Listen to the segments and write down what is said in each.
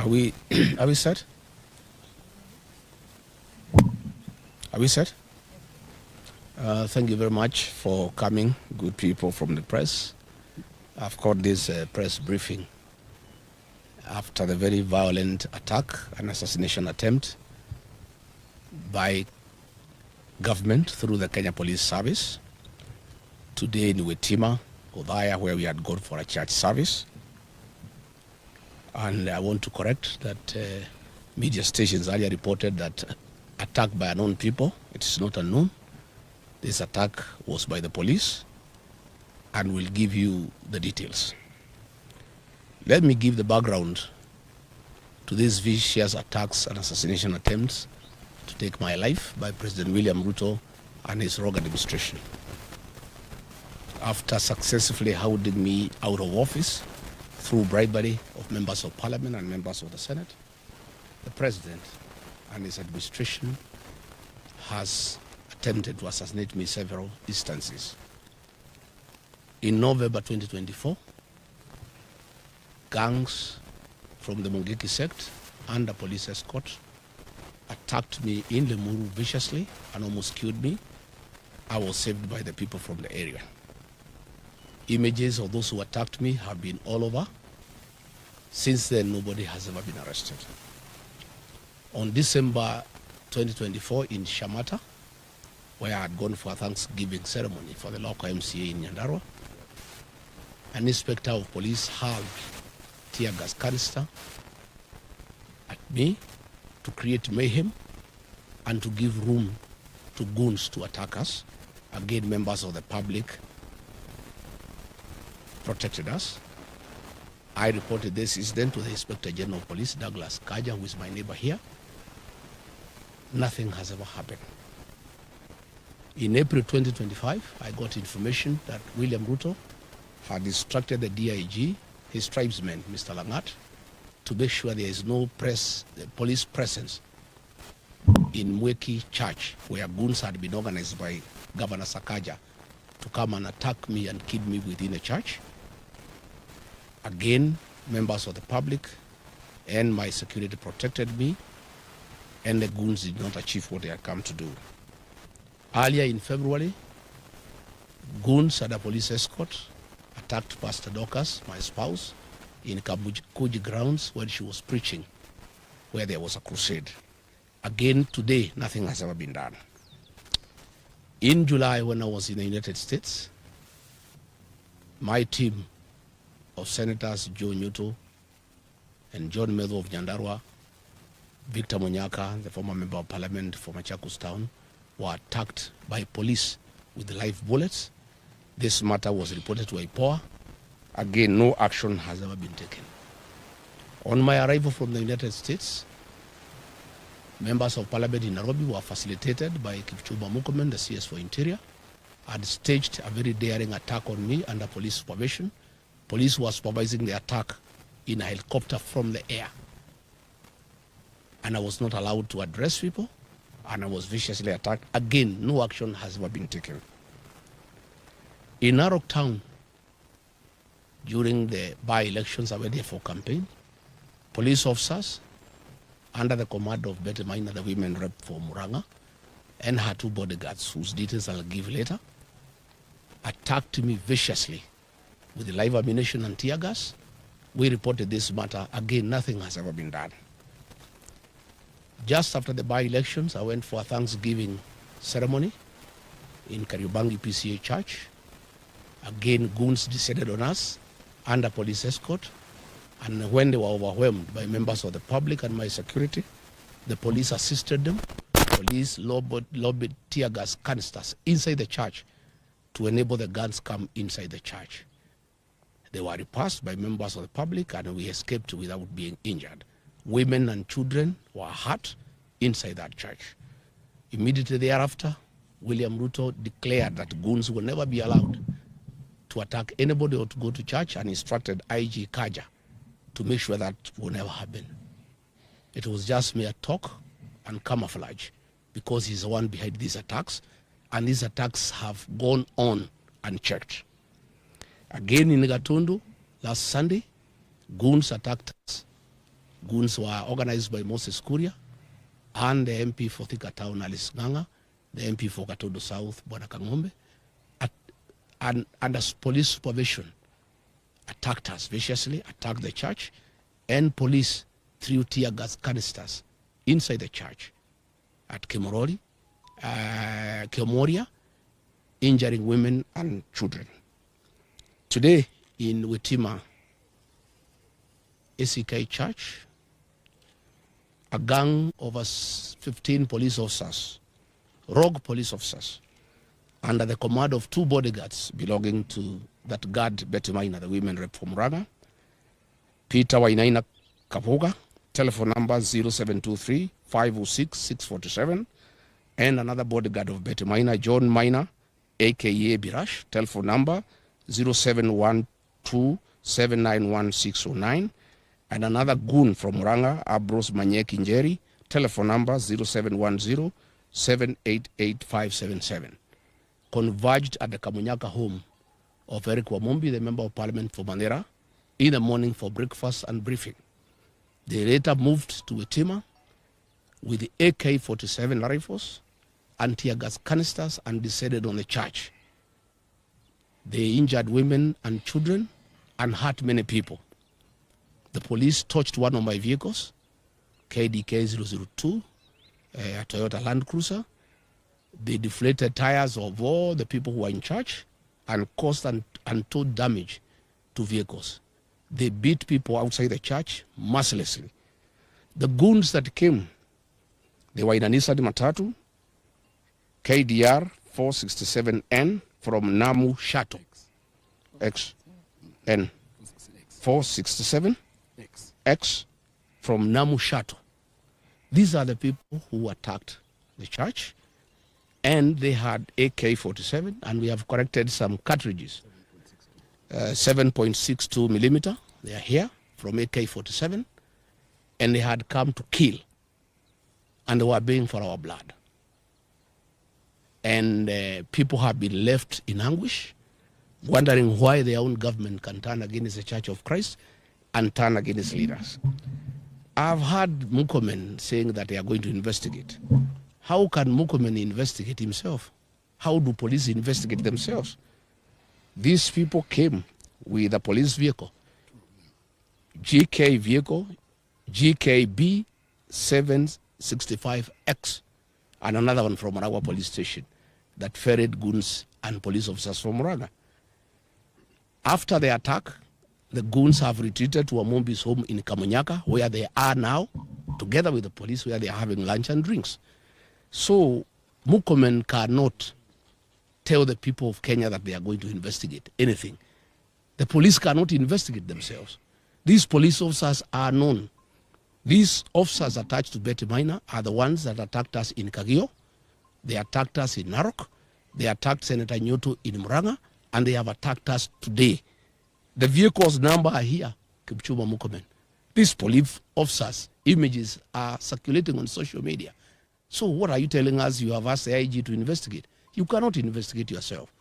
Are we are we set? Are we set? Thank you very much for coming, good people from the press. I've called this press briefing after the very violent attack and assassination attempt by government through the Kenya Police Service today in Wetima, Othaya, where we had gone for a church service. And I want to correct that media stations earlier reported that attack by unknown people. It is not unknown. This attack was by the police, and we'll give you the details. Let me give the background to these vicious attacks and assassination attempts to take my life by President William Ruto and his rogue administration. After successfully hounding me out of office through bribery of members of parliament and members of the Senate, the president and his administration has attempted to assassinate me several instances. In November 2024, gangs from the Mungiki sect under police escort attacked me in Lemuru viciously and almost killed me. I was saved by the people from the area. Images of those who attacked me have been all over. Since then, nobody has ever been arrested. On December 2024 in Shamata, where I had gone for a Thanksgiving ceremony for the local MCA in Nyandarua, an inspector of police hurled tear gas canister at me to create mayhem and to give room to goons to attack us. Again, members of the public protected us. I reported this incident to the Inspector General of Police, Douglas Kaja, who is my neighbor here. Nothing has ever happened. In April 2025, I got information that William Ruto had instructed the DIG, his tribesman, Mr. Langat, to make sure there is no police presence in Mweki Church, where goons had been organized by Governor Sakaja to come and attack me and kill me within a church. Again, members of the public and my security protected me, and the goons did not achieve what they had come to do. Earlier in February, goons at a police escort attacked Pastor Dorcas, my spouse, in Kabuji grounds when she was preaching, where there was a crusade. Again, today, nothing has ever been done. In July, when I was in the United States, my team of Senators Joe Nyuto and John Medho of Nyandarua, Victor Monyaka, the former member of parliament for Machakos Town, were attacked by police with live bullets. This matter was reported to IPOA. Again, no action has ever been taken. On my arrival from the United States, members of parliament in Nairobi were facilitated by Kipchumba Murkomen, the CS for Interior, had staged a very daring attack on me under police supervision. Police were supervising the attack in a helicopter from the air. And I was not allowed to address people, and I was viciously attacked. Again, no action has ever been taken. In Narok Town, during the by-elections I went there for campaign, police officers, under the command of Betty Maina, the women rep for Muranga, and her two bodyguards, whose details I'll give later, attacked me viciously with live ammunition and tear gas. We reported this matter. Again, nothing has ever been done. Just after the by-elections, I went for a Thanksgiving ceremony in Kariobangi PCA Church. Again, goons descended on us under police escort. And when they were overwhelmed by members of the public and my security, the police assisted them. Police lobbied tear gas canisters inside the church to enable the guns come inside the church. They were repulsed by members of the public, and we escaped without being injured. Women and children were hurt inside that church. Immediately thereafter, William Ruto declared that goons will never be allowed to attack anybody or to go to church, and instructed IG Kaja to make sure that will never happen. It was just mere talk and camouflage, because he's the one behind these attacks, and these attacks have gone on unchecked. Again in Gatundu, last Sunday, goons attacked us Goons were organized by Moses Kuria and the MP for Thika Town, Alice Nganga, the MP for Katodo South, Bwana Kangombe, and under police supervision, attacked us viciously, attacked the church, and police threw tear gas canisters inside the church at Kemoria, injuring women and children. Today in Witima ACK Church, a gang of us 15 police officers, rogue police officers, under the command of 2 bodyguards belonging to that guard Betty Maina, the women rep from Raga, Peter Wainaina Kapuga, telephone number 0723 506 647, and another bodyguard of Betty Maina, John Maina, aka Birash, telephone number 0712 791 609, and another goon from Ranga, Abros Manyeki Njeri, telephone number 0710 788 577, converged at the Kamunyaka home of Eric Wamumbi, the Member of Parliament for Mandera, in the morning for breakfast and briefing. They later moved to Witima with the AK-47 rifles and tear gas canisters and descended on the church. They injured women and children and hurt many people. The police touched one of my vehicles, KDK 002, a Toyota Land Cruiser. They deflated tires of all the people who were in church and caused untold damage to vehicles. They beat people outside the church mercilessly. The goons that came, they were in a Nissan Matatu, KDR 467N from Namu Shato, XN 467X from Namu Shato. These are the people who attacked the church, and they had AK-47, and we have corrected some cartridges, 7.62 millimeter. They are here from AK-47, and they had come to kill, and they were baying for our blood. And people have been left in anguish, wondering why their own government can turn against the Church of Christ and turn against leaders. I've heard Mukomen saying that they are going to investigate. How can Mukomen investigate himself? How do police investigate themselves? These people came with a police vehicle, GK vehicle, GKB 765X, and another one from Maragua police station that ferried goons and police officers from Muraga. After the attack, the goons have retreated to Amombi's home in Kamunyaka, where they are now, together with the police, where they are having lunch and drinks. So Mukomen cannot tell the people of Kenya that they are going to investigate anything. The police cannot investigate themselves. These police officers are known. These officers attached to Betty Maina are the ones that attacked us in Kagio. They attacked us in Narok. They attacked Senator Nyoto in Muranga, and they have attacked us today. The vehicles number are here, Kipchumba Mukomen. These police officers' images are circulating on social media. So what are you telling us? You have asked the IG to investigate. You cannot investigate yourself.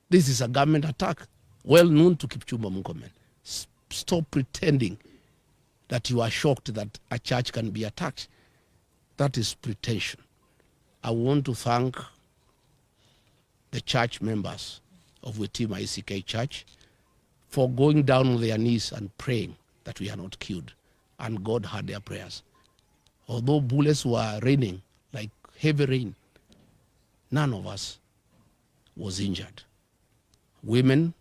This is a government attack, well known to Kipchumba Mukomen. Stop pretending that you are shocked that a church can be attacked. That is pretension. I want to thank the church members of Witima ACK Church for going down on their knees and praying that we are not killed. And God heard their prayers. Although bullets were raining like heavy rain, none of us was injured. Women,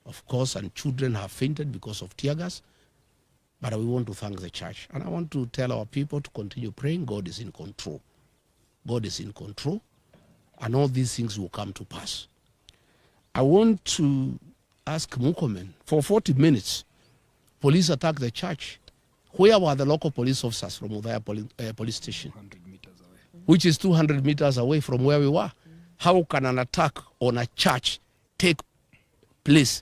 of course, and children have fainted because of tear gas. But we want to thank the church. And I want to tell our people to continue praying. God is in control. God is in control. And all these things will come to pass. I want to ask Mukomen, for 40 minutes, police attacked the church. Where were the local police officers from Udaya police station? 200 meters away. Which is 200 meters away from where we were. How can an attack on a church take place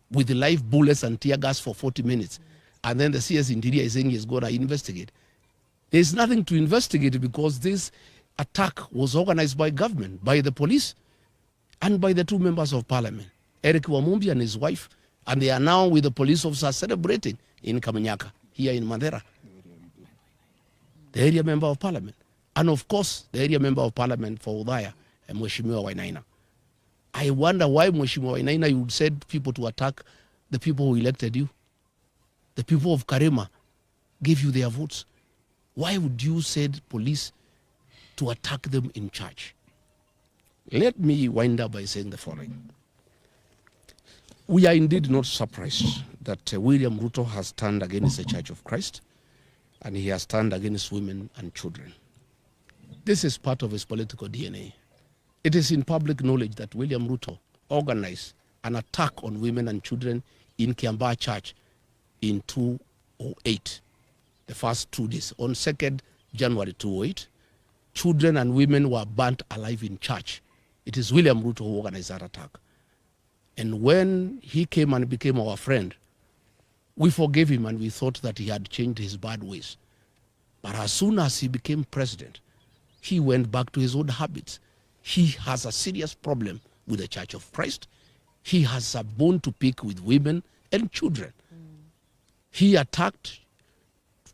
with live bullets and tear gas for 40 minutes? And then the CS Interior is saying he's going to investigate. There's nothing to investigate because this attack was organized by government, by the police, and by the 2 members of parliament, Eric Wamumbi and his wife, and they are now with the police officers celebrating in Kamunyaka, here in Mandera. the area member of parliament, and of course the area member of parliament for Udhaya, Mheshimiwa Wainaina. I wonder why, Mheshimiwa Wainaina, you would send people to attack the people who elected you. The people of Karema gave you their votes. Why would you send police to attack them in church? Let me wind up by saying the following. We are indeed not surprised that William Ruto has turned against the Church of Christ, and he has turned against women and children. This is part of his political DNA. It is in public knowledge that William Ruto organized an attack on women and children in Kiambaa Church in 2008, the first 2 days. On 2nd January 2008, children and women were burnt alive in church. It is William Ruto who organized that attack. And when he came and became our friend, we forgave him and we thought that he had changed his bad ways. But as soon as he became president, he went back to his old habits. He has a serious problem with the Church of Christ. He has a bone to pick with women and children. He attacked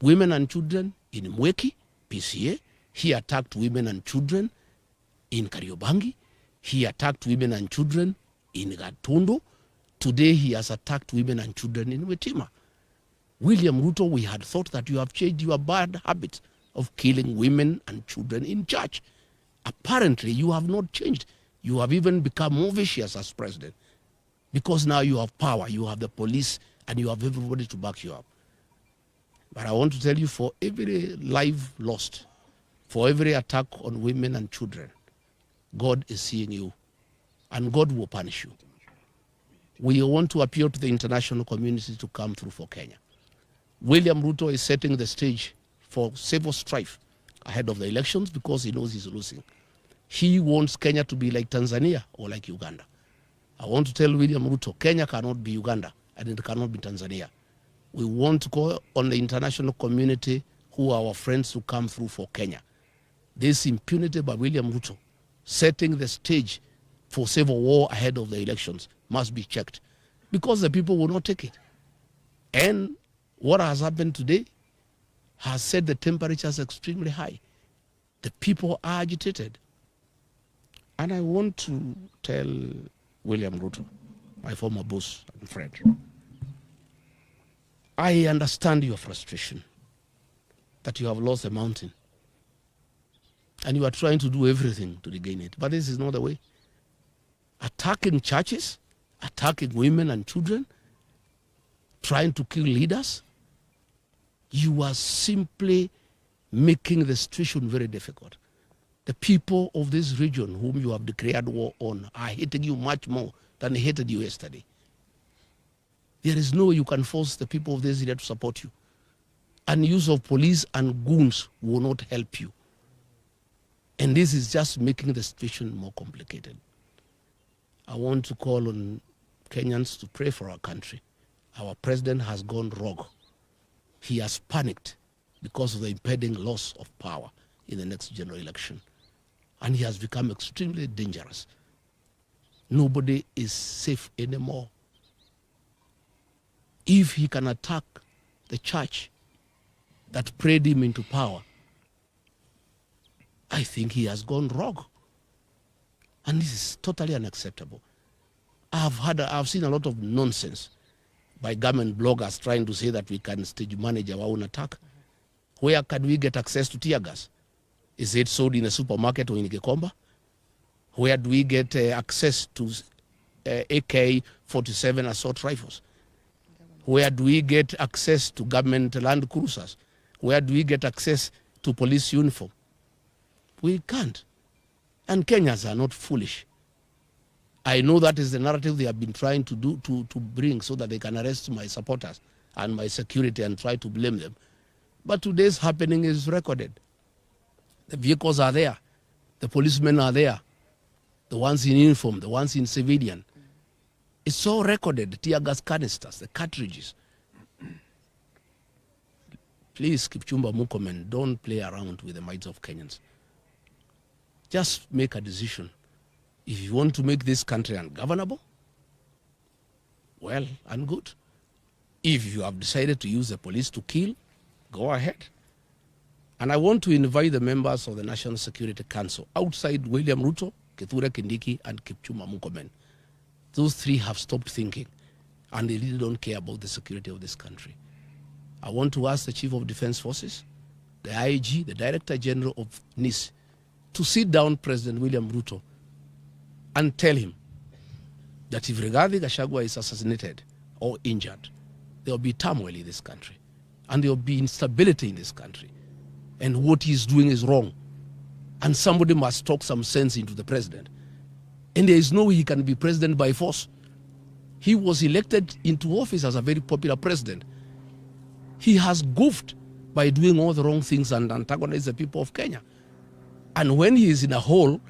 women and children in Mweki, PCA. He attacked women and children in Kariobangi. He attacked women and children in Gatondo. Today he has attacked women and children in Wetima. William Ruto, we had thought that you have changed your bad habit of killing women and children in church. Apparently you have not changed. You have even become more vicious as president, because now you have power, you have the police, and you have everybody to back you up. But I want to tell you, for every life lost, for every attack on women and children, God is seeing you, and God will punish you. We want to appeal to the international community to come through for Kenya. William Ruto is setting the stage for civil strife ahead of the elections because he knows he's losing. He wants Kenya to be like Tanzania or like Uganda. I want to tell William Ruto, Kenya cannot be Uganda and it cannot be Tanzania. We want to call on the international community who are our friends to come through for Kenya. This impunity by William Ruto, setting the stage for civil war ahead of the elections, must be checked because the people will not take it. And what has happened today has set the temperatures extremely high. The people are agitated. And I want to tell William Ruto, my former boss and friend, I understand your frustration that you have lost the mountain and you are trying to do everything to regain it. But this is not the way. Attacking churches, attacking women and children, trying to kill leaders, you are simply making the situation very difficult. The people of this region whom you have declared war on are hating you much more than they hated you yesterday. There is no way you can force the people of this area to support you. And use of police and goons will not help you. And this is just making the situation more complicated. I want to call on Kenyans to pray for our country. Our president has gone rogue. He has panicked because of the impending loss of power in the next general election. And he has become extremely dangerous. Nobody is safe anymore. If he can attack the church that prayed him into power, I think he has gone rogue. And this is totally unacceptable. I've seen a lot of nonsense by government bloggers trying to say that we can stage manage our own attack. Where can we get access to tear gas? Is it sold in a supermarket or in Gikomba? Where do we get access to AK-47 assault rifles? Where do we get access to government land cruisers? Where do we get access to police uniform? We can't. And Kenyans are not foolish. I know that is the narrative they have been trying to do to bring so that they can arrest my supporters and my security and try to blame them. But today's happening is recorded. The vehicles are there. The policemen are there. The ones in uniform, the ones in civilian. It's all recorded. The tear gas canisters, the cartridges. Please, Kipchumba Murkomen, don't play around with the minds of Kenyans. Just make a decision. If you want to make this country ungovernable, well and good. If you have decided to use the police to kill, go ahead. And I want to invite the members of the National Security Council outside William Ruto, Kithure Kindiki, and Kipchumba Murkomen. Those three have stopped thinking, and they really don't care about the security of this country. I want to ask the Chief of Defense Forces, the IG, the Director General of NIS, to sit down President William Ruto and tell him that if Rigathi Gachagua is assassinated or injured, there will be turmoil in this country, and there will be instability in this country. And what he's doing is wrong. And somebody must talk some sense into the president. And there is no way he can be president by force. He was elected into office as a very popular president. He has goofed by doing all the wrong things and antagonized the people of Kenya. And when he is in a hole,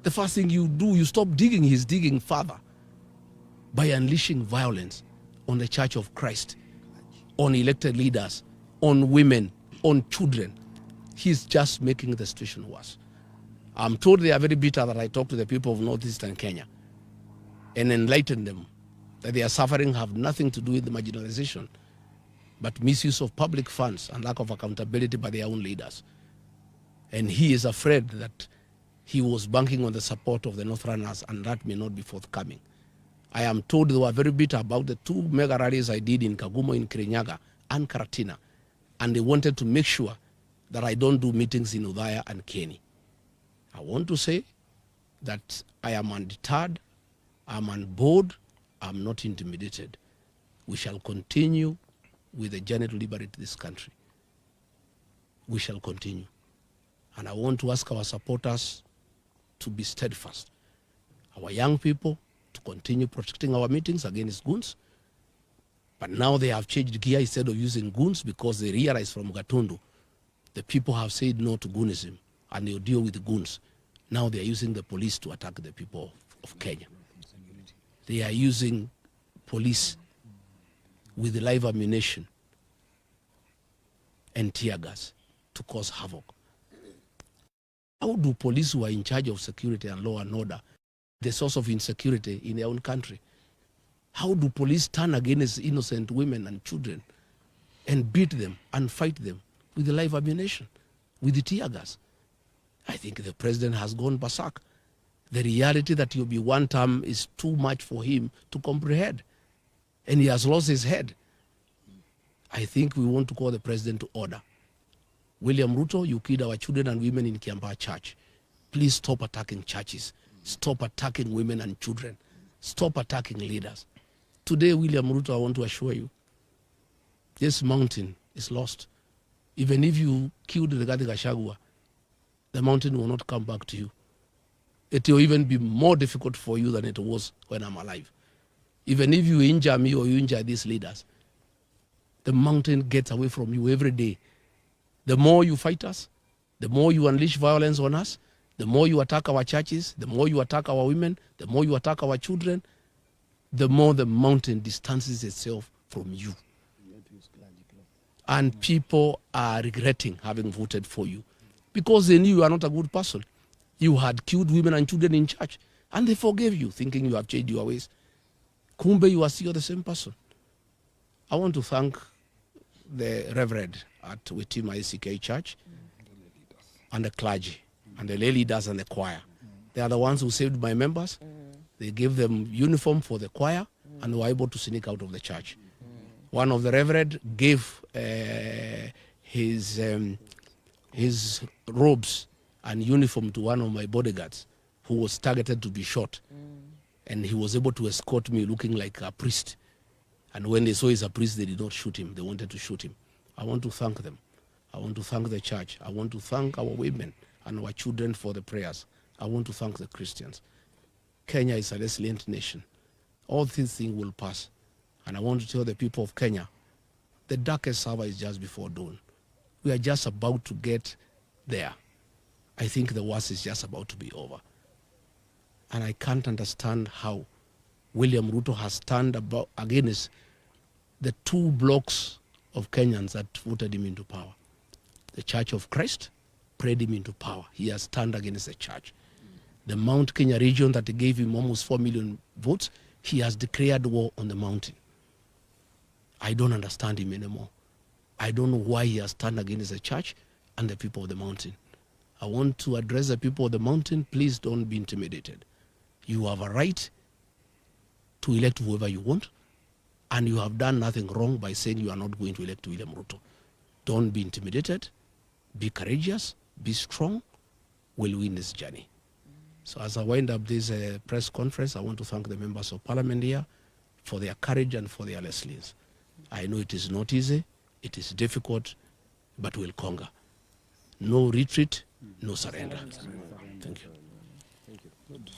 the first thing you do, you stop digging. He's digging further by unleashing violence on the Church of Christ, on elected leaders, on women, on children. He's just making the situation worse. I'm told they are very bitter that I talk to the people of northeastern Kenya and enlighten them that their suffering have nothing to do with the marginalization, but misuse of public funds and lack of accountability by their own leaders. And he is afraid that he was banking on the support of the Northerners, and that may not be forthcoming. I am told they were very bitter about the 2 mega rallies I did in Kagumo, in Kirinyaga, and Karatina, and they wanted to make sure that I don't do meetings in Udhaya and Kieni. I want to say that I am undeterred, I'm on board, I'm not intimidated. We shall continue with the journey to liberate this country. We shall continue. And I want to ask our supporters to be steadfast. Our young people to continue protecting our meetings against goons. But now they have changed gear. Instead of using goons, because they realize from Gatundu, the people have said no to goonism and they'll deal with the goons. Now they are using the police to attack the people of Kenya. They are using police with live ammunition and tear gas to cause havoc. How do police who are in charge of security and law and order the source of insecurity in their own country? How do police turn against innocent women and children and beat them and fight them with the live ammunition, with the tear gas? I think the president has gone berserk. The reality that he'll be one term is too much for him to comprehend. And he has lost his head. I think we want to call the president to order. William Ruto, you killed our children and women in Kiambaa Church. Please stop attacking churches. Stop attacking women and children. Stop attacking leaders. Today, William Ruto, I want to assure you, this mountain is lost. Even if you killed Rigathi Gachagua, the mountain will not come back to you. It will even be more difficult for you than it was when I'm alive. Even if you injure me or you injure these leaders, the mountain gets away from you every day. The more you fight us, the more you unleash violence on us, the more you attack our churches, the more you attack our women, the more you attack our children, the more the mountain distances itself from you. And people are regretting having voted for you because they knew you are not a good person. You had killed women and children in church, and they forgave you, thinking you have changed your ways. Kumbe, you are still the same person. I want to thank the Reverend at Witima ACK Church and the clergy and the lay leaders and the choir. They are the ones who saved my members. They gave them uniform for the choir and they were able to sneak out of the church. One of the Reverend gave his robes and uniform to one of my bodyguards who was targeted to be shot. And he was able to escort me looking like a priest. And when they saw he's a priest, they did not shoot him. They wanted to shoot him. I want to thank them. I want to thank the church. I want to thank our women and our children for the prayers. I want to thank the Christians. Kenya is a resilient nation. All these things will pass. And I want to tell the people of Kenya, the darkest hour is just before dawn. We are just about to get there. I think the worst is just about to be over. And I can't understand how William Ruto has turned against the 2 blocks of Kenyans that voted him into power. The Church of Christ prayed him into power. He has turned against the church. The Mount Kenya region that gave him almost 4 million votes, he has declared war on the mountain. I don't understand him anymore. I don't know why he has turned against the church. and the people of the mountain. I want to address the people of the mountain. Please don't be intimidated. You have a right to elect whoever you want, and you have done nothing wrong by saying you are not going to elect William Ruto. Don't be intimidated. Be courageous. Be strong. We'll win this journey. So as I wind up this press conference, I want to thank the members of parliament here for their courage and for their lessons. I know it is not easy. It is difficult, but we'll conquer. No retreat, no surrender. Thank you. Thank you. Good.